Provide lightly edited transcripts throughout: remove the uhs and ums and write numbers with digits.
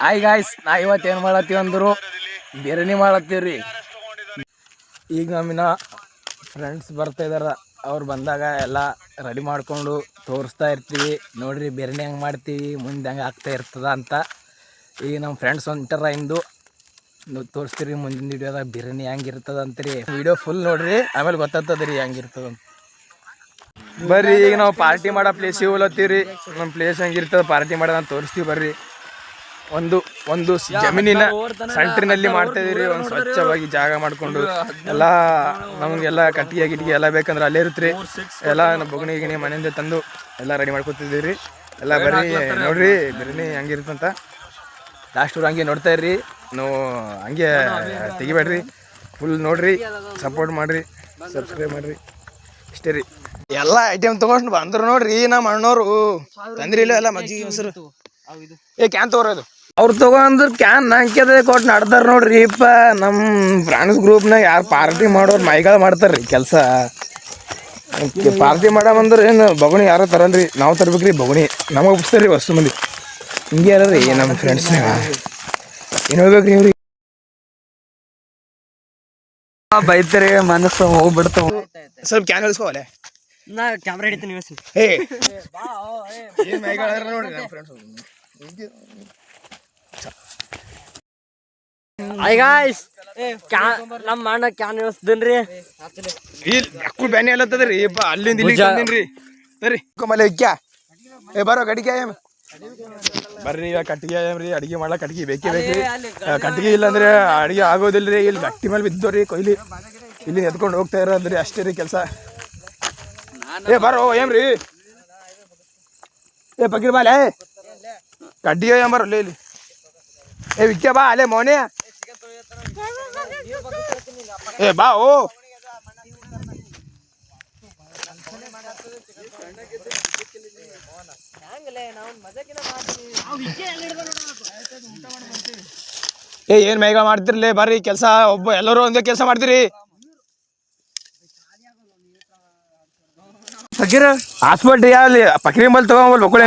Hi guys, ನಾ ಇವತ್ತು ಏನು ಮಾಡತ್ತೀವಿ ಅಂದರು ಬಿರಿಯಾನಿ ಮಾಡತ್ತೀವ್ರಿ. ಈಗ ನಮ್ಮಿನ ಫ್ರೆಂಡ್ಸ್ ಬರ್ತಾ ಇದಾರ. ಅವ್ರು ಬಂದಾಗ ಎಲ್ಲ ರೆಡಿ ಮಾಡಿಕೊಂಡು ತೋರಿಸ್ತಾ ಇರ್ತೀವಿ. ನೋಡ್ರಿ ಬಿರಿಯಾನಿ ಹೆಂಗೆ ಮಾಡ್ತೀವಿ, ಮುಂದೆ ಹೆಂಗೆ ಆಗ್ತಾ ಇರ್ತದ ಅಂತ. ಈಗ ನಮ್ಮ ಫ್ರೆಂಡ್ಸ್ ಹೊಂಟಾರ, ಇಂದು ತೋರಿಸ್ತೀರಿ ಮುಂದಿನ ವಿಡಿಯೋದಾಗ ಬಿರಿಯಾನಿ ಹೆಂಗೆ ಇರ್ತದ ಅಂತೀರಿ. ವಿಡಿಯೋ ಫುಲ್ ನೋಡ್ರಿ, ಆಮೇಲೆ ಗೊತ್ತಾಗ್ತದ್ರಿ ಹೆಂಗೆ ಇರ್ತದ. ಬರ್ರಿ, ಈಗ ನಾವು ಪಾರ್ಟಿ ಮಾಡೋ ಪ್ಲೇಸಿಗೆ ಹೋಗ್ಲತ್ತೀವ್ರಿ. ನಮ್ಮ ಪ್ಲೇಸ್ ಹೆಂಗಿರ್ತದ ಪಾರ್ಟಿ ಮಾಡೋದಂತ ತೋರಿಸ್ತೀವಿ. ಬರ್ರಿ, ಒಂದು ಜಮೀನಿನ ಸೆಂಟ್ರಿನಲ್ಲಿ ಮಾಡ್ತಾ ಇದೀರಿ. ಒಂದು ಸ್ವಚ್ಛವಾಗಿ ಜಾಗ ಮಾಡ್ಕೊಂಡು ಎಲ್ಲ ನಮಗೆಲ್ಲ ಕಟ್ಟಿಗೆ ಗಿಟ್ಟಿಗೆ ಎಲ್ಲ ಬೇಕಂದ್ರೆ ಅಲ್ಲೇ ಇರುತ್ತೆ. ಎಲ್ಲ ಬೊಗಣಿ ಗಿಣಿ ಮನೆಯಿಂದ ತಂದು ಎಲ್ಲ ರೆಡಿ ಮಾಡ್ಕೊತಿದ್ದೀವಿ. ಎಲ್ಲ ಬರ್ರಿ ನೋಡ್ರಿ ಬಿರಿಯಾನಿ ಹೆಂಗಿರುತ್ತಂತ. ಲಾಸ್ಟವ್ರು ಹಂಗೆ ನೋಡ್ತಾ ಇರ್ರಿ, ನಾವು ಹಂಗೆ ತೆಗಿಬೇಡ್ರಿ. ಫುಲ್ ನೋಡ್ರಿ, ಸಪೋರ್ಟ್ ಮಾಡ್ರಿ, ಸಬ್ಸ್ಕ್ರೈಬ್ ಮಾಡ್ರಿ. ಇಷ್ಟೇ ರೀ. ಎಲ್ಲ ಐಟಮ್ ತಗೊಂಡು ಬಂದ್ರು ನೋಡ್ರಿ. ನಮ್ಮ ಅಣ್ಣವ್ರು ತಂದ್ರಿ ಇಲ್ಲ ಎಲ್ಲ ಮಜ್ಜಿಗೆ ಮೊಸರು ಕ್ಯಾನ್ ತಗೋರೋದು. ಅವ್ರು ತಗೊಂಡ್ರ ಕ್ಯಾನ್ ನಂಗೆ ಕೊಟ್ಟು ನಡ್ದಾರ ನೋಡ್ರಿ. ಇಪ್ಪ ನಮ್ಮ ಫ್ರೆಂಡ್ಸ್ ಗ್ರೂಪ್ನಾಗ ಯಾರು ಪಾರ್ಟಿ ಮಾಡೋರು ಮೈಗಳು ಮಾಡ್ತಾರ್ರಿ ಕೆಲಸ. ಪಾರ್ಟಿ ಮಾಡಂದ್ರೆ ಏನು ಬಗುಣಿ ಯಾರೋ ತರಲ್ರಿ, ನಾವು ತರ್ಬೇಕ್ರಿ ಬಗುಣಿ. ನಮಗೆ ಒಪ್ಪಿಸ್ತಾರ್ರಿ ವಸ್ತು ಮಂದಿ. ಹಿಂಗೆ ಯಾರೀ ನಮ್ಮ ಫ್ರೆಂಡ್ಸ್ನಾಗ ಏನು ಹೋಗ್ಬೇಕ್ರಿ ಇವ್ರಿಗೆ. ಬೈತಾರೆ, ಮನಸ್ಸು ಹೋಗ್ಬಿಡ್ತಾವ. ಸ್ವಲ್ಪ ಕ್ಯಾನ್ ಇಳಿಸ್ಕೋವಲ್ಲ, ನಾ ಕ್ಯಾಮ್ರಾ ಹಿಡಿತೀನಿ. ನೋಡ್ರಿ ನಮ್ಮ ಫ್ರೆಂಡ್ಸ್. ನಮ್ಮ ಅಣ್ಣ ಕ್ಯಾನ್ ಇಳಿಸ್ದನ್ರಿ. ಅಕ್ಕೂ ಬ್ಯಾನಿ ಅಲ್ಲತ್ತದ್ರಿ. ಅಲ್ಲಿಂದ ಇಲ್ಲಿ ತಂದಿನ್ರಿ. ಬರ್ರಿ ಮಲೆ ಇಕ್ಕ್ಯಾ ಬರೋ ಕಟ್ಟಿಗೆ ಬರ್ರಿ. ಈಗ ಕಟ್ಟಿಗೆ ರೀ, ಅಡಿಗೆ ಮಾಡ್ಲಕ್ಕ ಕಟ್ಟಿಗೆ ಬೇಕೇ ಬೇಕ್ರಿ. ಕಟ್ಟಿಗೆ ಇಲ್ಲಾಂದ್ರೆ ಅಡಿಗೆ ಆಗೋದಿಲ್ರಿ. ಇಲ್ಲಿ ಗಟ್ಟಿ ಮೇಲೆ ಬಿದ್ದೋರಿ ಕೊಯ್ಲಿ, ಇಲ್ಲಿ ಎತ್ಕೊಂಡು ಹೋಗ್ತಾ ಇರೋದ್ರಿ. ಅಷ್ಟೇ ರೀ ಕೆಲಸ. ಬರೋ ಏನ್ರಿ ಪಕೀರ್ ಬಾಲೆ ಕಟ್ಟಿಗೆ ಬರಲ್ಲ ಇಲ್ಲಿ. ವಿಕ್ಯ ಬಾ ಅಲ್ಲೇ ಮೌನೆ ಬಾ. ಓ ಏನ್ ಮೇಘ ಮಾಡ್ತಿರ್ಲಿ. ಬರ್ರಿ ಕೆಲಸ, ಒಬ್ಬ ಎಲ್ಲರೂ ಒಂದೇ ಕೆಲಸ ಮಾಡ್ತೀರಿ. ಹಾಸ್ಪಿಟ್ಲ್ ಅಲ್ಲಿ ಪಕ್ರಿ ಮೇಲೆ ತಗೊಂಡ್ ಬೊಕ್ಕಳಿ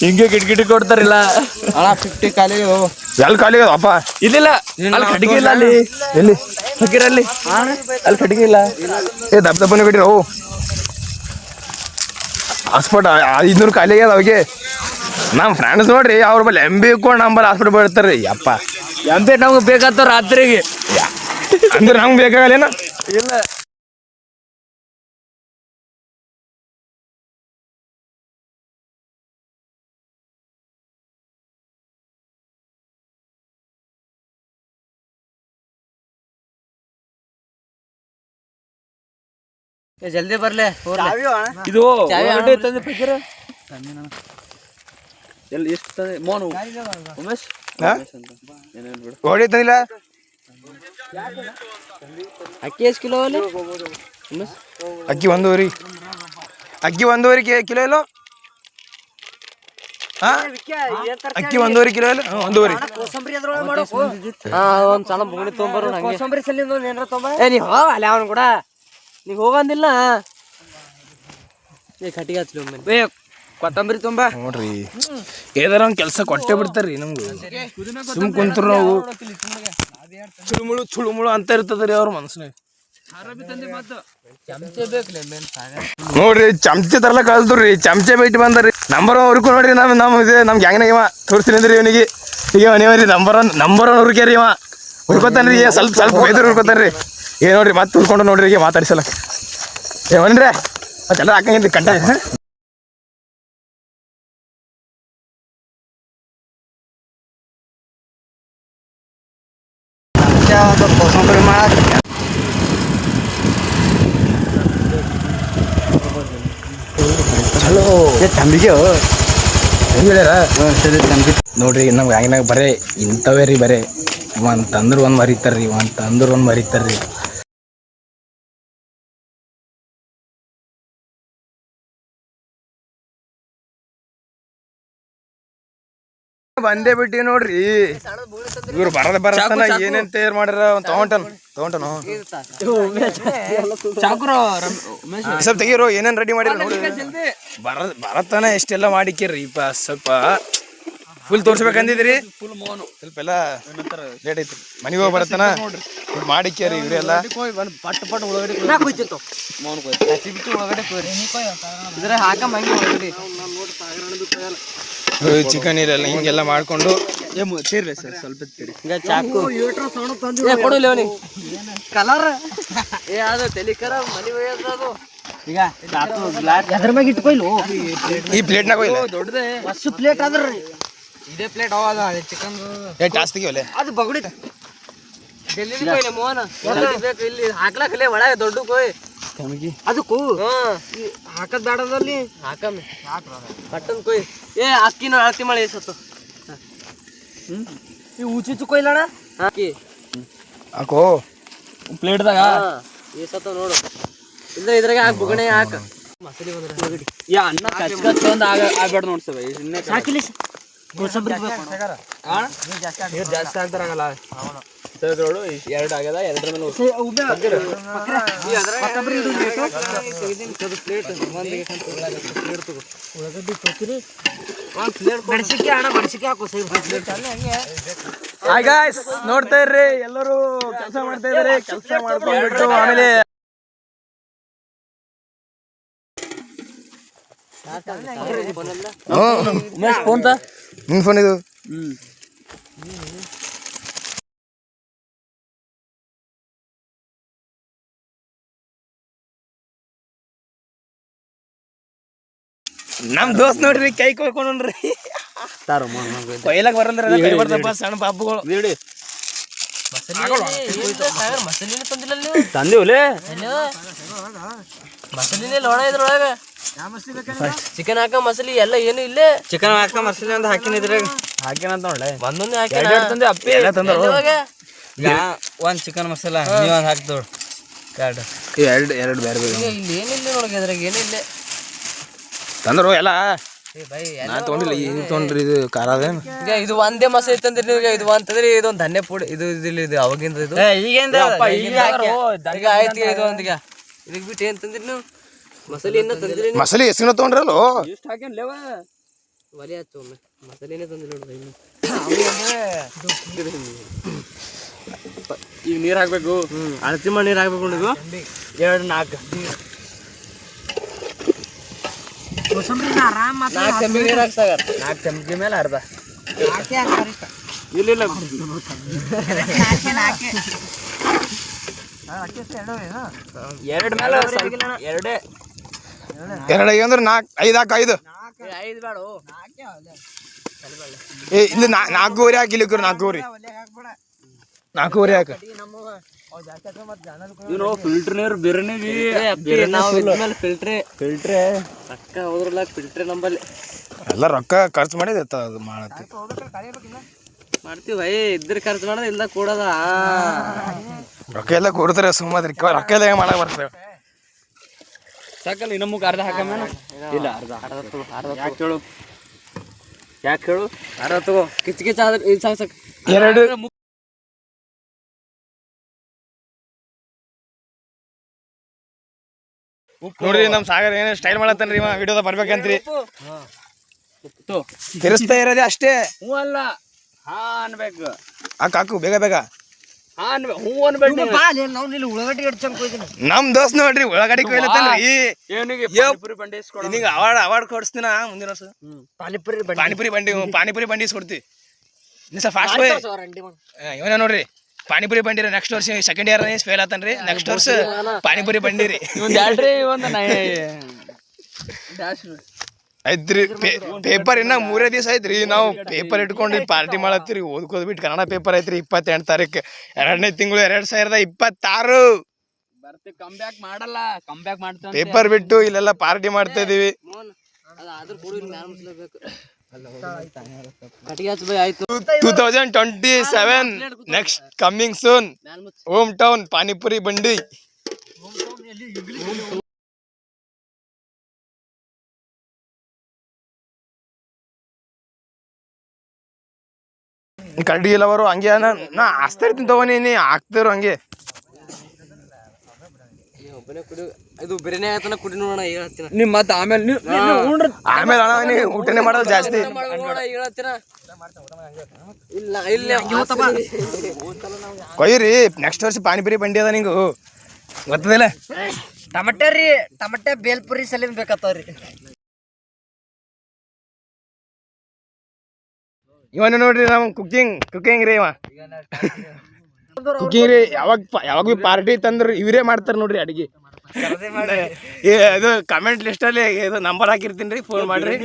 ಹಿಂಗೆ ಗಿಟ್ಗಿಟಿ ಕೊಡ್ತಾರಿಲ್ಲ. 50 ಖಾಲಿ ಎಲ್ಲಿ ಖಾಲಿ ಅಪ್ಪ. ಇಲ್ಲಿಲ್ಲ, ಅಲ್ಲಿ ಕಟ್ಟಿಗೆ ಇಲ್ಲ. ಅಲ್ಲಿ ಎಲ್ಲಿ ಫಕೀರಲ್ಲಿ ಅಲ್ಲಿ ಕಟ್ಟಿಗೆ ಇಲ್ಲ. ದಪ್ಪ ದಪ್ಪನೇ ಬಿಟ್ರಿ. ಅವು ಹಾಸ್ಪಿಟಲ್ 500 ಖಾಲಿ ಆಗ್ಯದ ಅವಿಗೆ. ನಮ್ಮ ಫ್ರೆಂಡ್ಸ್ ನೋಡ್ರಿ, ಅವ್ರ ಬಲ್ಲಿ MB ಇಕ್ಕೊಂಡು ನಂಬಲ್ಲಿ ಹಾಸ್ಪಿಟಲ್ ಬಿಡ್ತಾರ್ರಿ. ಯಪ್ಪ MB ನಮ್ಗೆ ಬೇಕಾಗ್ತಾವ ರಾತ್ರಿಗೆ. ಅಂದ್ರೆ ನಮ್ಗೆ ಬೇಕಾಗಲ್ಲೇನ ಇಲ್ಲ. ಜಲ್ದಿ ಬರ್ಲೆ. ಇದು ಎಲ್ಲಿ ಎಷ್ಟು ಮೋನು ಉಮೇಶ್ ಹೊಡಿತಂದಿಲ್ಲ. ಅಕ್ಕಿ ಎಷ್ಟು ಕಿಲೋ ಅಲ್ಲಿ ಉಮೇಶ್? ಅಕ್ಕಿ 1.5 ಕಿಲೋ ಇಲ್ಲ. ಅಕ್ಕಿ 1.5 ಕಿಲೋ ಇಲ್ಲ. 1.5 ಒಂದ್ ಸಲ ಬುಗಣಿ ತೊಗೊಂಬರು. ಕೋಸಂಬರಿ ಸಲಿಂದ ಏನಾರ ತೊಗೊಂಬ. ನೀ ಹೋಗಲ್ಲ ಅವನು ಕೂಡ, ನೀವ್ ಹೋಗಂದಿಲ್ಲ. ಕಟ್ಟಿಗೆ ಹಚ್ಲಿ ಕೊತ್ತಂಬರಿ ತುಂಬ ನೋಡ್ರಿ. ಏನಾರ ಒಂದ್ ಕೆಲಸ ಕೊಟ್ಟೆ ಬಿಡ್ತಾರ್ರಿ ನಮ್ಗೆ. ಸುಮ್ ಕುಂತ್ರು ನಾವು ಚುಳುಮುಳು ಅಂತ ಇರ್ತದ್ರಿ ಅವ್ರ ಮನಸ್ಸಿನಾಗ. ನೋಡ್ರಿ ಚಮಚೆ ತರಲ ಕಳ್ದ್ರಿ. ಚಮಚೆ ಬಿಟ್ಟು ಬಂದ್ರಿ. ನಂಬರ್ ಹುರ್ಕೊ ನೋಡ್ರಿ. ನಮ್ ಗ್ಯಾಂಗ್ನಾಗ ಇವ ತೋರಿಸ್ತೀನಿ ಅಂದ್ರಿ. ಇವನಿಗೆ ಈಗ ನೀವ್ರಿ ನಂಬರ್ ಒನ್ ಹುರ್ಕ್ಯಾರಿ. ಇವ ಹುರ್ಕೋತಾನ್ರಿ. ಸ್ವಲ್ಪ ಬೈದ್ರು ಹುರ್ಕೋತಾನ್ರಿ. ನೋಡ್ರಿ ಮತ್ತೆ ಹುರ್ಕೊಂಡು ನೋಡ್ರಿ. ಈಗ ಮಾತಾಡ್ಸಲಕ್ ಏನ್ರಿ ಮತ್ತೆಲ್ಲ ಹಾಕಂಗಿದ್ರಿ ಕಂಡ. ಕೋಸಂಬರಿ ಚಲೋ ತಂಬಿಗೆ ನೋಡ್ರಿ. ನಮ್ಗೆ ಹಂಗಿನಾಗ ಬರೇ ಇಂಥವೇ ರೀ. ಬರೇ ಅಂತಂದ್ರೆ ಒಂದು ಮರಿತಾರ್ರಿ, ಅಂತಂದ್ರೆ ಒಂದು ಮರಿತಾರ್ರಿ. ಬಂದೇ ಬಿಟ್ಟಿ ನೋಡ್ರಿ. ಇವ್ರು ಬರತನ ಏನೇನ್ ತಯಾರು ಮಾಡ್ಯಾರ ತಗೊಂಟನ್ ತಗೊಂಡನು ಚಾಕುರು ಸ್ವಲ್ಪ ತೆಗೀರು ಏನೇನ್ ರೆಡಿ ಮಾಡಿರಿ ನೋಡಿ ಬರತ್ತಾನೆ ಎಷ್ಟೆಲ್ಲ ಮಾಡಿಕ್ಕಿರಿ ಸ್ವಲ್ಪ ಫುಲ್ ತೋರ್ಸ್ಬೇಕಂದಿದ್ರಿ ಸ್ವಲ್ಪ ಎಲ್ಲ ಲೇಟ್ ಐತಿ ಮನೆಗೆ ಹೋಗಿ ಬರತ್ತಾನ ಮಾಡಿಕ್ಯಾರಿ ಇವರೆಲ್ಲ ಪಟ್ ಒಳಗಡೆ ಚಿಕನ್ ಇರಲ್ಲ ಹಿಂಗೆಲ್ಲ ಮಾಡ್ಕೊಂಡು ಸ್ವಲ್ಪ ಚಾಕು ಕಲರ್ ಈಗ ಎದ್ರ ಮ್ಯಾಗ ಇಟ್ಕೊಯ್ಲು ಈ ಪ್ಲೇಟ್ನಾಗ ದೊಡ್ಡದೇ ಹೊಸ ಪ್ಲೇಟ್ ಅದ್ರಿ ಇದೇ ಪ್ಲೇಟ್ ಅವ ಚಿಕನ್ ಟಾಸ್ ತೆಗಿವಲೆ ಅದು ಬಗುಡಿ ಡೆಲ್ಲಿ ಕೊಯ್ಲೆ ಮೋಹನ ಬೇಕು ಇಲ್ಲಿ ಹಾಕ್ಲಕ್ಕಲೇ ಒಳಗೆ ದೊಡ್ಡ ಕೊಯ್ ಅದಕ್ಕೂ ಹಾಕದ್ ಬೇಡದಲ್ಲಿ ಹಾಕಮ್ಮಿ ಪಟ್ಟನ್ ಕೊಯ್ ಅಕ್ಕಿನ ಅಳತಿ ಮಳೆ ಎಸತ್ತು ಈ ಉಚಿತ ಕೊಯ್ಲಣ ಹಾಕಿ ಹಾಕೋ ಪ್ಲೇಟ್ದಾಗ ಎಸತ್ತ ನೋಡು ಇಲ್ಲ ಇದ್ರಾಗ ಹಾಕ್ ಬುಗಣೆ ಹಾಕ ಮಸಾಲೆ ಬಂದ್ರೆ ಯಾ ಅನ್ನ ಕಚ್ ಕಚ್ ಒಂದ್ ಆಗ್ಬೇಡ ನೋಡ್ಸವ ಸಾಕಿಲಿ ಜಾಸ್ತಿ ಆಗ್ತಾರಾಗಲ್ಲ ನೋಡು 2 ಆಗ್ಯದ 2ರ ಮೇಲೆ ನೋಡ್ತಾ ಇರ್ರಿ ಎಲ್ಲರೂ ಕೆಲಸ ಮಾಡ್ತಾ ಇದಾರೆ ಕೆಲಸ ಮಾಡ್ಕೊಂಡ್ಬಿಟ್ಟು ಆಮೇಲೆ ನಿನ್ ಫೋನ್ ಇದು ನಮ್ ದೋಸ್ತ್ ನೋಡ್ರಿ ಕೈ ಕೊಯ್ಕೊಂಡ್ರಿ ಕೊಯ್ಲಕ್ ಬರಲ್ರಿ ಕೈ ಬರ್ತಪ್ಪ ಸಣ್ಣ ಪಾಪುಗಳು ತಂದಿವಲೇ ಮಸಲಿನೇ ಲೋಣ ಇದ್ರೊಳಗ ಚಿಕನ್ ಹಾಕ ಮಸಲಿ ಎಲ್ಲ ಏನು ಇಲ್ಲೇ ಚಿಕನ್ ಹಾಕ ಮಸಲಿ ಅಂತ ಹಾಕಿನಿದ್ರಾಗ ಹಾಕಿನಂತ ನೋಡ್ಲೆ ಒಂದೊಂದೇ ಹಾಕಿ ತಂದೆ ಅಪ್ಪಿ ಎಲ್ಲ ತಂದ ಒಂದ್ ಚಿಕನ್ ಮಸಾಲ ನೀವ್ ಒಂದ್ ಹಾಕಿ ನೋಡು ಎರಡು ಬೇರೆ ಬೇರೆ ಇಲ್ಲಿ ಏನಿಲ್ಲ ನೋಡಕ್ಕೆ ಅದ್ರಾಗ ಏನಿಲ್ಲ ತಂದ್ರು ಎಲ್ಲ ನಾ ತೊಗೊಂಡಿಲ್ಲ ಏನು ತೊಗೊಂಡ್ರಿ ಇದು ಖಾರ ಅದೇನು ಈಗ ಇದು ಒಂದೇ ಮಸಾಲೆ ತಂದ್ರಿ ನೀವು ಇದು ಅಂತಂದ್ರೆ ಇದೊಂದು ಧನ್ಯ ಪುಡಿ ಇದು ಇದು ಅವಾಗಿಂದ ಇದು ಈಗ ಆಯ್ತು ಇದು ಒಂದೀಗ ಇದಕ್ಕೆ ಬಿಟ್ಟು ಏನ್ ತಂದ್ರಿ ನೀವು ಮಸಾಲೆ ಏನ ತಂದ್ರಿ ಮಸಾಲೆ ಎಸ್ಕಿನ ತೊಗೊಂಡ್ರಲ್ಲೋ ಎಷ್ಟು ಹಾಕ್ಯಾನ್ಲೇವ ಒಲೆ ಹಚ್ಚು ಒಮ್ಮೆ ಮಸಾಲೆನೇ ತಂದ್ರಿ ನೋಡ್ರಿ ಈಗ ನೀರು ಹಾಕ್ಬೇಕು ಅಳತಿ ಮಾಡಿ ನೀರು ಹಾಕ್ಬೇಕು ನೋಡಿದ್ವು 2-4 4 ಚಮಚಿ ನೀರು ಹಾಕ್ಸಾಗ 4 ಚಮಚಿ ಮೇಲೆ ಅರ್ಧ ಇಲ್ಲ ಎರಡು ಮೇಲೆ ಎರಡು ಅಂದ್ರೆ 4 5 ಬೇಡ ಇಲ್ಲಿ 4 ಹಾಕಿಲಿ 4 ಹಾಕ ಫಿಲ್ಟರ್ ನೀರು ಫಿಲ್ಟ್ರೇ ರೊಕ್ಕ ಹೋದ್ರಲ್ಲ ಫಿಲ್ಟ್ರೇ ನಂಬಲ್ಲಿ ಎಲ್ಲ ರೊಕ್ಕ ಖರ್ಚು ಮಾಡಿದ ಅದು ಮಾಡತ್ತಿ ಮಾಡ್ತೀವಿ ಭಯ ಇದ್ರ ಖರ್ಚು ಮಾಡೋದ ಇಲ್ಲ ಕೊಡೋದ ರೊಕ್ಕ ಎಲ್ಲ ಕೊಡ್ತಾರೆ ಸುಮ್ಮದ್ರಿ ರೊಕ್ಕ ಎಲ್ಲ ಮಾಡಕ್ ಬರ್ತೇವೆ ಸಾಕಲ್ಲ ಇನ್ನೊಮ್ಮೆ ಅರ್ಧ ಹಾಕಮ್ಮ ಇಲ್ಲ ಅರ್ಧ ಯಾಕೆ ಹೇಳು ಅರ್ಧ ತಗೋ ಕಿಚ್ ಆದ್ರೆ ಇದು ಸಾಕು ಎರಡು ನೋಡ್ರಿ ನಮ್ ಸಾಗರ್ ಏನ ಸ್ಟೈಲ್ ಮಾಡತ್ತನ್ರಿ ಇವ ವಿಡಿಯೋದ ಬರ್ಬೇಕಂತ್ರಿ ತಿರ್ಸ್ತಾ ಇರೋದೇ ಅಷ್ಟೇ ಹೂ ಅಲ್ಲ ಹಾ ಅನ್ಬೇಕು ಹಾಕು ಬೇಗ ಹಾ ಅನ್ಬೇಕು ಹೂ ಅನ್ಬೇಕು ಉಳ್ಳಾಗಡ್ಡಿ ನಮ್ ದೋಸ್ತ್ ನೋಡ್ರಿ ಉಳ್ಳಾಗಡ್ಡಿ ಕೊಯ್ಲತ್ತನ್ರಿ ಅವಾರ್ಡ್ ಕೊಡಿಸ್ತೀನ ಮುಂದಿನ ವರ್ಷ ಪಾನಿಪುರಿ ಬಂಡಿ ಇಸ್ಕೊಡ್ತಿ ಫಾಸ್ಟ್ ಇವನ ನೋಡ್ರಿ ಪಾನಿಪುರಿ ಬಂಡಿರಿ ನೆಕ್ಸ್ಟ್ ವರ್ಷ ಸೆಕೆಂಡ್ ಇಯರ್ ಫೇಲ್ ಆತನ್ರಿ ನೆಕ್ಸ್ಟ್ ವರ್ಷ ಪಾನಿಪುರಿ ಬಂಡಿರಿ ಐತ್ರಿ ಪೇಪರ್ ಇನ್ನ 3 ದಿವಸ ಐತ್ರಿ ನಾವು ಪೇಪರ್ ಇಟ್ಕೊಂಡು ಪಾರ್ಟಿ ಮಾಡತ್ತೀರಿ ಓದ್ಕೋದ್ ಬಿಟ್ಟು ಕನ್ನಡ ಪೇಪರ್ ಐತ್ರಿ 28 ತಾರೀಕು 2ನೇ ತಿಂಗಳು 2026 ಪೇಪರ್ ಬಿಟ್ಟು ಇಲ್ಲೆಲ್ಲ ಪಾರ್ಟಿ ಮಾಡ್ತಾ ಇದೀವಿ 2027 next coming soon home town panipuri ಬಂಡಿ ಕಡ್ಡಿ ಇಲ್ಲವರು ಹಂಗೆ ನಾ ಹಸ್ತಾ ಇರ್ತೀನಿ ತಗೋನಿ ಹಾಕ್ತಿರು ಹಂಗೆ ಇದು ಬಿರಿಯಾನಿ ಆಯ್ತನ ಕುಡಿ ನೋಡೋಣ ಹೇಳ್ತೀನಿ. ನಿಮ್ ಮತ್ತೆ ಆಮೇಲೆ ಆಮೇಲೆ ಅಣ್ಣ ನೀ ಊಟನೇ ಮಾಡೋದು ಜಾಸ್ತಿ. ಹೇಳ್ತೀನ ಇಲ್ಲ ಇಲ್ಲ ಕೊಯ್ರಿ ನೆಕ್ಸ್ಟ್ ವರ್ಷ ಪಾನಿಪುರಿ ಬಂಡಿ ಅದ ನಿಂಗು ಗೊತ್ತದಿಲ್ಲ. ಟಮಟೆ ರೀ, ಟಮಟೆ ಬೇಲ್ಪುರಿ ಸಲಿಂದ ಬೇಕತ್ತವ್ರಿ. ಇವನು ನೋಡ್ರಿ ನಮ್ ಕುಕಿಂಗ್ ರೀ ಇವ ಕುಕಿಂಗ್ ರೀ. ಯಾವಾಗ ಬಿ ಪಾರ್ಟಿ ತಂದ್ರ ಇವರೇ ಮಾಡ್ತಾರ ನೋಡ್ರಿ ಅಡಿಗೆ. ಇದು ಕಮೆಂಟ್ ಲಿಸ್ಟ್ ಅಲ್ಲಿ ಇದು ನಂಬರ್ ಹಾಕಿರ್ತೀನಿ ರೀ, ಫೋನ್ ಮಾಡ್ರಿ.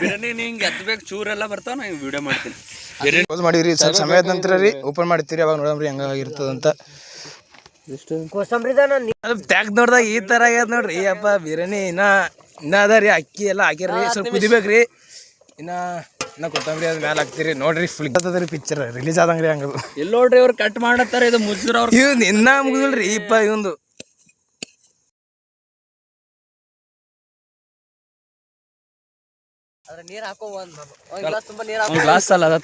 ಬಿರಿಯಾನಿ ಹಿಂಗೆ ಎತ್ತಬೇಕು ಚೂರೆಲ್ಲ ಬರ್ತಾವ, ನಾ ವಿಡಿಯೋ ಮಾಡ್ತೀನಿ. ಕ್ಲೋಸ್ ಮಾಡಿವ್ರಿ, ಸ್ವಲ್ಪ ಸಮಯದ ನಂತರ ರೀ ಓಪನ್ ಮಾಡ್ತೀರಿ, ಅವಾಗ ನೋಡಮ್ರಿ ಹೆಂಗಾಗಿರ್ತದಂತ. ಅದು ಟ್ಯಾಕ್ ನೋಡ್ದಾಗ ಈ ತರ ಆಗ್ಯದ ನೋಡ್ರಿ. ಅಪ್ಪ ಬಿರಿಯಾನಿ ಇನ್ನ ಅದ ರೀ, ಅಕ್ಕಿ ಎಲ್ಲ ಹಾಕಿರ್ರಿ, ಸ್ವಲ್ಪ ಕುದಿಬೇಕ್ರಿ. ಇನ್ನ ಕೊತ್ತಂಬರಿ ಅದ್ ಮ್ಯಾಲ ಹಾಕ್ತಿರಿ ನೋಡ್ರಿ. ಫುಲ್ ರೀ ಪಿಕ್ಚರ್ ರಿಲೀಸ್ ಆದಂಗ್ರಿ ಹಂಗದು. ಎಲ್ಲಿ ನೋಡ್ರಿ ಅವ್ರು ಕಟ್ ಮಾಡತ್ತಾರ, ಇದು ಮುಚ್ಚಿದ್ರ ಅವ್ರು. ಇವ್ ಇನ್ನ ಮುಗಿದಿಲ್ರಿ ಇಪ್ಪ ಇವಂದು. ನೀರ್ ಹಾಕೋ ಒಂದ್ ಗ್ಲಾಸ್ ತುಂಬಾ ನೀರ್ ಹಾಕೋ. ಗ್ಲಾಸ್ ಅಲ್ಲ ಅದ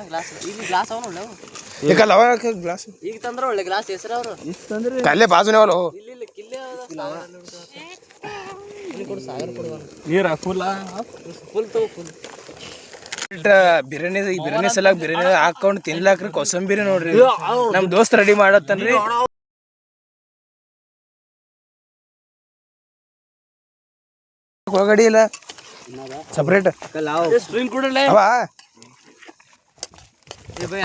ಗ್ಲಾಸ್ ಇಲ್ಲಿ ಗ್ಲಾಸ್ ಅವ ನೋಡ್ಲ ಈಗ ಲವ ಗ್ಲಾಸ್ ಈಗ ತಂದ್ರ ಒಳ್ಳೆ ಗ್ಲಾಸ್ ಹೆಸರು ಅವರು ಕಲ್ಲೇ ಬಾಜುನೇ ಅವಲ್ಲ. ಇಲ್ಲಿ ಕಿಲ್ಲೆ ನೀರ್ ಫುಲ್ ಫುಲ್ ತಗೋ ಫುಲ್. ಬಿರಿಯಾನಿ ಸಲಾಗ ಬಿರಿಯಾನಿ ಹಾಕೊಂಡ್ ತಿನ್ಲಾಕ್ರಿ ಕೊಸಂಬರಿ ನೋಡ್ರಿ. ನಮ್ ದೋಸ್ತ್ ರೆಡಿ ಮಾಡತ್ತನ್ರಿ. ಒಳಗಡಿ ಇಲ್ಲ ಸಪ್ರೇಟ್ ಸ್ಟ್ರಿಂಗ್ ಕೊಡಲ್ಲ ಅವ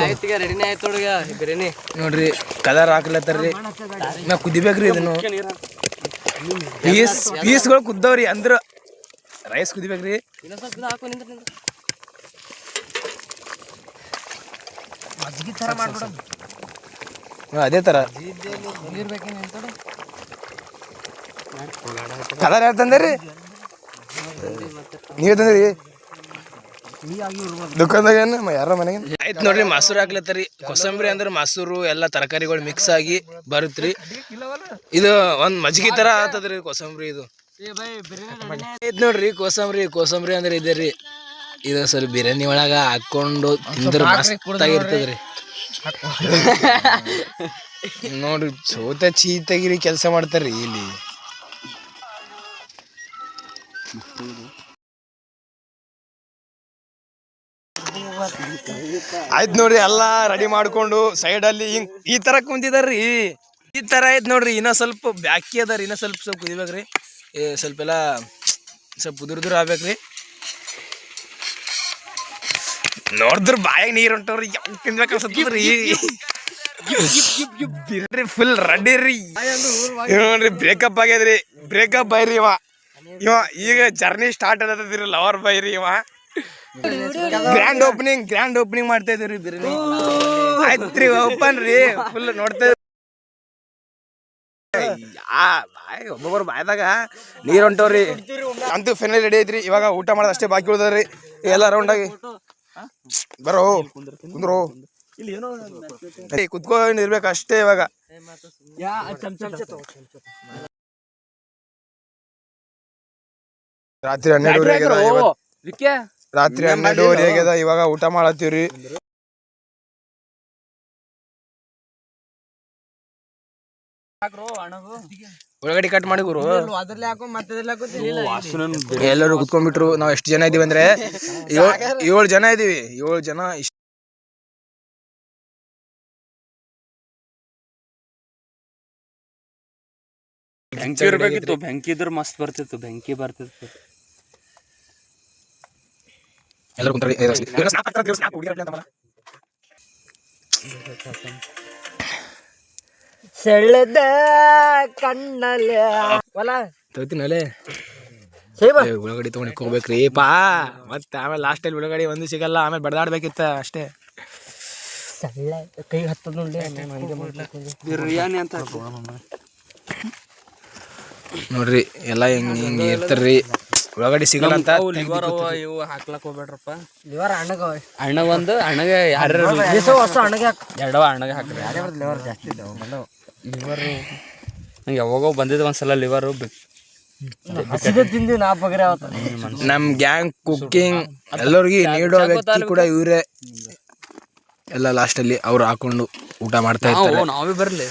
ಆಯ್ತೀಗ ರೆಡಿನೇ ಆಯ್ತು ನೋಡ್ಗ ಬಿರಿಯಾನಿ ನೋಡ್ರಿ. ಕಲರ್ ಹಾಕ್ಲತ್ತಾರ್ರಿ, ನಾ ಕುದಿಬೇಕ್ರಿ ಇದನ್ನು. ಪೀಸ್ಗಳು ಕುದ್ದವ್ರಿ ಅಂದ್ರ ರೈಸ್ ಕುದಿಬೇಕ್ರಿ. ಇನ್ನೊಂದ್ ಹಾಕೋ ನಿಂದ್ರ ಮಜ್ಜಿಗೆ ತರ ಮಾಡ್ಬಿಡ. ಅದೇ ತರ ಕಲರ್ ಯಾರು ತಂದ್ರಿ? ನೀವೇ ತಂದ್ರಿ ದುಕಾನ್ದಾಗ ಯಾರ ಮನೆಗೆ? ಆಯ್ತು ನೋಡ್ರಿ, ಮೊಸರು ಹಾಕ್ಲತ್ತರಿ. ಕೊಸಂಬರಿ ಅಂದ್ರೆ ಮೊಸರು ಎಲ್ಲ ತರಕಾರಿಗಳು ಮಿಕ್ಸ್ ಆಗಿ ಬರುತ್ತ್ರಿ. ಇದು ಒಂದ್ ಮಜ್ಜಿಗೆ ತರ ಆತದ್ರಿ ಕೊಸಂಬರಿ. ಇದು ಆಯ್ತು ನೋಡ್ರಿ ಕೋಸಂಬರಿ ಅಂದ್ರೆ ಇದೆ ರೀ. ಇದು ಸ್ವಲ್ಪ ಬಿರಿಯಾನಿ ಒಳಗ ಹಾಕೊಂಡು ತಿಂದ್ರೆ ಮಸ್ತ್ ಆಗಿರ್ತದ್ರಿ. ನೋಡ್ರಿ ಸೋತ ಚೀತಾಗಿರಿ ಕೆಲಸ ಮಾಡ್ತಾರ್ರಿ ಇಲ್ಲಿ. ಆಯ್ತು ನೋಡ್ರಿ, ಎಲ್ಲಾ ರೆಡಿ ಮಾಡ್ಕೊಂಡು ಸೈಡ್ ಅಲ್ಲಿ ಹಿಂಗ್ ಈ ತರ ಕುಂತಿದಾರ್ರಿ. ಈ ತರ ಆಯ್ತು ನೋಡ್ರಿ. ಇನ್ನ ಸ್ವಲ್ಪ ಬ್ಯಾಕಿ ಅದಾರಿ, ಇನ್ನ ಸ್ವಲ್ಪ ಕುದಿಬೇಕ್ರಿ. ಸ್ವಲ್ಪ ಎಲ್ಲ ಸ್ವಲ್ಪ ಉದುರ್ ಆಗ್ಬೇಕ್ರಿ. ನೋಡಿದ್ರ ಬಾಯಾಗ ನೀರ್ ಹೊಂಟವ್ರಿ. ಯಾವ ತಿನ್ಬೇಕು ಅನ್ಸತ್ತದ್ರಿ. ಫುಲ್ ರೆಡಿ ರೀ ನೋಡ್ರಿ. ಬ್ರೇಕಪ್ ಆಗ್ಯದ್ರಿ, ಬ್ರೇಕಪ್ ಬೈರಿ ಇವ ಈಗ ಜರ್ನಿ ಸ್ಟಾರ್ಟ್ ಆಗತ್ತದ್ರಿ. ಲವರ್ ಬೈರಿ ಇವ. ಗ್ರ್ಯಾಂಡ್ ಓಪನಿಂಗ್ ಮಾಡ್ತಾ ಇದೀವ್ರಿ ಬಿರಿಯಾನಿ. ಆಯ್ತ್ರಿ ಓಪನ್ ರೀ. ಫುಲ್ ನೋಡ್ತಾ ಒಬ್ಬೊಬ್ಬರು ಬಾಯ್ದಾಗ ನೀರ್ ಹೊಂಟವ್ರಿ. ಅಂತೂ ಫೈನಲ್ ರೆಡಿ ಐತ್ರಿ. ಇವಾಗ ಊಟ ಮಾಡೋದು ಅಷ್ಟೇ ಬಾಕಿ ಉಳ್ದವ್ರಿ. ಎಲ್ಲ ರೌಂಡ್ ಆಗಿ ಬರೋ ಕುಂದ್ರು ಕುತ್ಕೊಂಡು ಇರ್ಬೇಕು ಅಷ್ಟೇ. ಇವಾಗ ರಾತ್ರಿ 12:30 ಆಗ್ಯದ. ಇವಾಗ ಊಟ ಮಾಡತ್ತೀವ್ರಿ. ಒಳಗಡೆ ಕಟ್ ಮಾಡಿ ಗುರು. ಎಲ್ಲರೂ ಕುತ್ಕೊಂಡ್ಬಿಟ್ರು. ನಾವ್ ಎಷ್ಟು ಜನ ಇದೀವಿ ಅಂದ್ರೆ 7 ಜನ ಇದೀವಿ. 7 ಜನ ಬೆಂಕಿ ಇರ್ಬೇಕಿತ್ತು. ಬೆಂಕಿ ಇದ್ರ ಮಸ್ತ್ ಬರ್ತಿತ್ತು. ಬೆಂಕಿ ಬರ್ತಿತ್ತು. ಎಲ್ಲರೂ ಕುಂತ್ರಿ. ಸೆಳೆದ ಕಣ್ಣಲ್ಲಿ ತಗೋತೀನಲ್ಲೇ ಉಳ್ಳಾಗಡ್ಡಿ ತಗೊಂಡು ಹೋಗ್ಬೇಕ್ರಿ ಪಾ. ಮತ್ತೆ ಆಮೇಲೆ ಲಾಸ್ಟ್ ಅಲ್ಲಿ ಉಳ್ಳಾಗಡ್ಡಿ ಒಂದು ಸಿಗಲ್ಲ. ಆಮೇಲೆ ಬಡದಾಡ್ಬೇಕಿತ್ತ ಅಷ್ಟೇ. ಕೈ ಹತ್ತದ ಬಿರಿಯಾನಿ ಅಂತ ನೋಡ್ರಿ. ಎಲ್ಲ ಹಿಂಗ್ ಇರ್ತಾರ್ರಿ. ಉಳ್ಳಾಗಡ್ಡಿ ಸಿಗಲ್ಲ ಅಂತ ಲಿವರ್ ಇವು ಹಾಕ್ಲಕ್ ಹೋಗ್ಬೇಡ್ರಪ್ಪ. ಲಿವರ್ ಅಣ್ಣ ಒಂದು ಅಣ್ಣಗೆ ಯಾರು ಎರಡವ ಅಣ್ಣಗೆ ಹಾಕ್ರಿ. ಲಿವರ್ ನಂಗೆ ಯಾವಾಗೋ ಬಂದಿದ್ದು ಒಂದ್ಸಲ ಲಿವರು. ತಿಂದು ನಾ ಬಗ್ರೆ ನಮ್ ಗ್ಯಾಂಗ್ ಕುಕ್ಕಿಂಗ್ ಎಲ್ಲರಿಗೂ ನೀಡೋ ವ್ಯಕ್ತಿ ಕೂಡ ಇವ್ರೆ. ಎಲ್ಲ ಲಾಸ್ಟ್ ಅಲ್ಲಿ ಅವ್ರು ಹಾಕೊಂಡು ಊಟ ಮಾಡ್ತಾ ಇರ್ತಾರೆ. ನಾವೇ ಬರ್ಲಿ.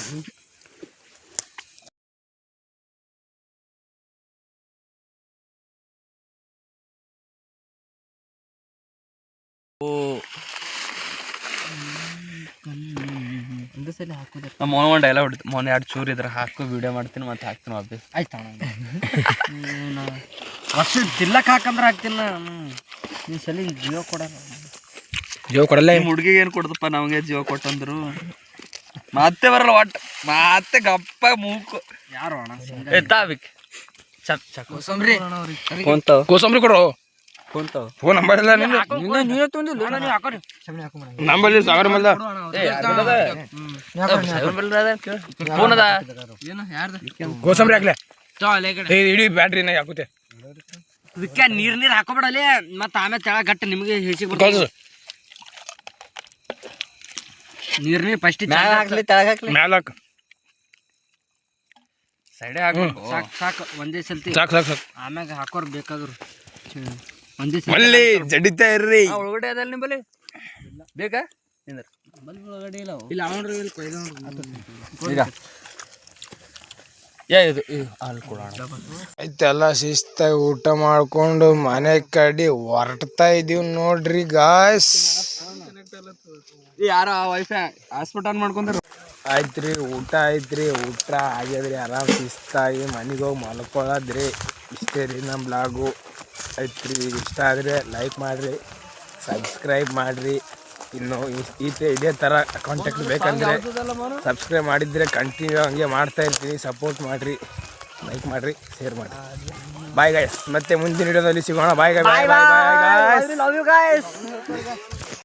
ಸಲ ಹಾಕುದ ನಮ್ಮ ಮೋನ ಒಂದು ಡೈಲಾಗ್ ಹೊಡಿತು ಮೊನ್ನೆ 2 ಚೂರು ಇದ್ರೆ ಹಾಕು ವಿಡಿಯೋ ಮಾಡ್ತೀನಿ ಮತ್ತೆ ಹಾಕ್ತೀನಿ ವಾಪಸ್ ಆಯ್ತು ವರ್ಷ ತಿಲ್ಲಕ್ ಹಾಕಂದ್ರೆ ಹಾಕ್ತೀನಿ ಈ ಸಲ ಜಿಯೋ ಕೊಡಲ್ಲ ಜೀವ ಕೊಡಲ್ಲ ನಿಮ್ಮ ಹುಡುಗಿಗೆ ಏನು ಕೊಡ್ದಪ್ಪ ನಮಗೆ ಜೀವ ಕೊಟ್ಟಂದ್ರು ಮತ್ತೆ ಬರಲ್ಲ ಒಟ್ಟು ಮತ್ತೆ ಗಪ್ಪ ಮೂಕು ಯಾರು ಅಣ್ಣ ಎತ್ತಾಬಿಕ್ ಚಕ್ ಚಕ್ ಕೋಸಂಬ್ರಿ ಕೋಸಂಬರಿ ಕೊಡು ಕುಂತಾವ ಫೋನ್ ನಂಬರ್ ಇಲ್ಲ ನಿಂದು ನೀವೇ ತೊಂದಿಲ್ಲ ನೀವು ಹಾಕೋರಿ ನಂಬಲ್ಲಿ ಸಾಗರ ಮಲ್ಲ ಫೋನ್ ಅದ ಏನು ಯಾರ್ದು ಕೋಸಂಬರಿ ಹಾಕ್ಲೆ ಇಡೀ ಬ್ಯಾಟ್ರಿನ ಹಾಕುತ್ತೆ ಇದಕ್ಕೆ ನೀರ್ ಹಾಕೋಬೇಡಲಿ ಮತ್ತೆ ಆಮೇಲೆ ತೆಳ ಗಟ್ಟ ನಿಮಗೆ ಹೆಚ್ಚಿಗೆ ಕಳ್ಸು ನೀರ್ ಫಸ್ಟ್ ಹಾಕ್ಲಿ ತೆಳಗ ಹಾಕ್ಲಿ ಮ್ಯಾಲ ಹಾಕು ಸೈಡೆ ಹಾಕ್ಬೇಕು ಸಾಕು ಒಂದೇ ಸಲ್ತಿ ಸಾಕು ಸಾಕು ಸಾಕು ಆಮ್ಯಾಗ ಹಾಕೋರ್ ಬೇಕಾದ್ರು ಒಂದೇ ಮಲ್ಲಿ ಜಡಿತಾ ಇರ್ರಿ ಒಳಗಡೆ ಅದಲ್ಲ ನಿಂಬಲ್ಲಿ ಬೇಕಾ ಒಳಗಡೆ ಇಲ್ಲ ಇಲ್ಲ ಅವನ್ರಿ ಇಲ್ಲಿ ಈಗ ಇದು ಅಲ್ಲಿ ಕೊಡೋಣ ಆಯ್ತೆಲ್ಲ ಶಿಸ್ತಾಗಿ ಊಟ ಮಾಡ್ಕೊಂಡು ಮನೆ ಕಡೆ ಹೊರಡ್ತಾ ಇದೀವಿ ನೋಡ್ರಿ ಗಾಯ್ಸ್ ಯಾರ ವೈಫೈ ಹಾಸ್ಪಿಟಲ್ ಆನ್ ಮಾಡ್ಕೊಂಡ್ರ ಆಯ್ತ್ರಿ ಊಟ ಆಯ್ತ್ರಿ ಊಟ ಆಗ್ಯದ್ರಿ ಆರಾಮ್ ಶಿಸ್ತಾಗಿ ಮನೆಗೆ ಹೋಗಿ ಮಲ್ಕೊಳ್ಳೋದ್ರಿ ಇಷ್ಟೇ ರೀ ನಮ್ಮ ಬ್ಲಾಗು ಆಯ್ತ್ರಿ ಇಷ್ಟ ಆದರೆ ಲೈಕ್ ಮಾಡಿರಿ ಸಬ್ಸ್ಕ್ರೈಬ್ ಮಾಡಿರಿ ಇನ್ನು ಇದೇ ಥರ ಕಾಂಟ್ಯಾಕ್ಟ್ ಬೇಕಂದರೆ ಸಬ್ಸ್ಕ್ರೈಬ್ ಮಾಡಿದರೆ ಕಂಟಿನ್ಯೂ ಹಂಗೆ ಮಾಡ್ತಾ ಇರ್ತೀನಿ ಸಪೋರ್ಟ್ ಮಾಡಿರಿ ಲೈಕ್ ಮಾಡಿರಿ ಶೇರ್ ಮಾಡಿರಿ ಬಾಯ್ ಗಾಯ್ಸ್ ಮತ್ತೆ ಮುಂದಿನ ವಿಡಿಯೋದಲ್ಲಿ ಸಿಗೋಣ ಬಾಯ್ ಬಾಯ್ ಬಾಯ್ ಬಾಯ್ ಲವ್ ಯು ಗಾಯ್ಸ್